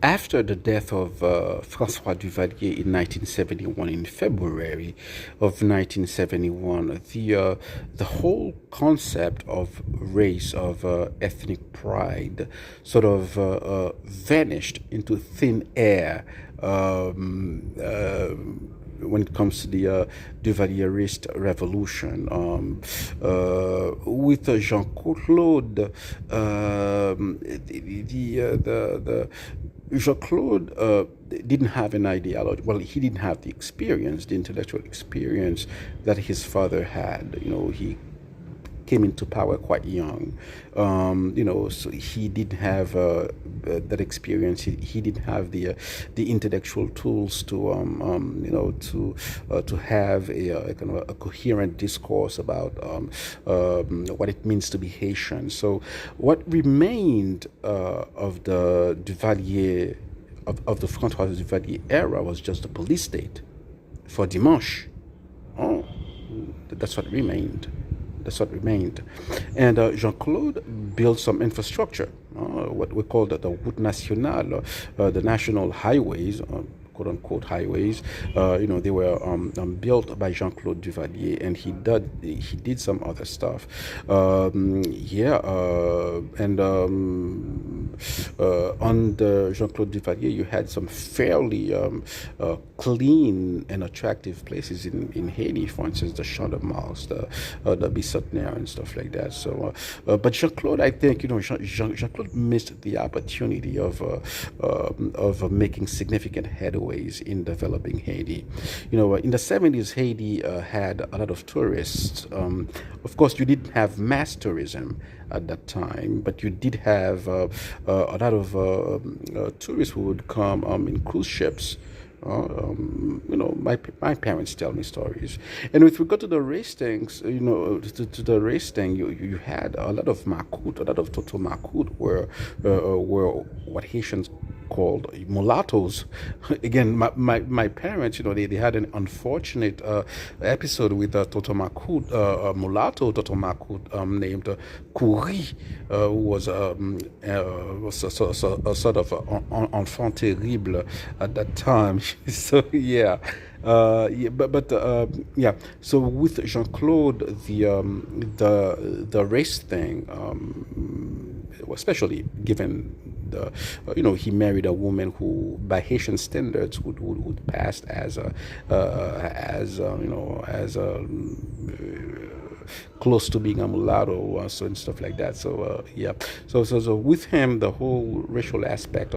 After the death of François Duvalier in 1971, in February of 1971, the whole concept of race, of ethnic pride, sort of vanished into thin air. When it comes to the Duvalierist revolution, with Jean-Claude, the Jean-Claude didn't have an ideology. Well, he didn't have the experience, the intellectual experience that his father had. He came into power quite young. So he didn't have that experience. He didn't have the intellectual tools to to have a kind of a coherent discourse about what it means to be Haitian. So what remained of the Duvalier of the Francois Duvalier era was just the police state for Dimanche. Oh, that's what remained. That's what remained. And Jean-Claude built some infrastructure, what we call the Route Nationale, the national highways, quote unquote highways. They were built by Jean-Claude Duvalier, and he did some other stuff. Under Jean-Claude Duvalier, you had some fairly clean and attractive places in Haiti, for instance, the Champ de Mars, the Bicentenaire, and stuff like that. So, but Jean-Claude, I think, Jean-Claude missed the opportunity of making significant headways in developing Haiti. In the 70s, Haiti had a lot of tourists. Of course, you didn't have mass tourism at that time, but you did have a lot of tourists who would come in cruise ships. My parents tell me stories, and with regard to the race things, to the race thing, you had a lot of Macoute, a lot of Toto Macoute were what Haitians called mulattoes. Again, my parents, they had an unfortunate episode with Toto Macoute, mulatto Toto Macoute named Kouri, who was a sort of enfant terrible at that time. So yeah. Yeah, but yeah. So with Jean-Claude, the race thing, especially given he married a woman who, by Haitian standards, would pass as close to being a mulatto, so and stuff like that. So yeah. So with him, the whole racial aspect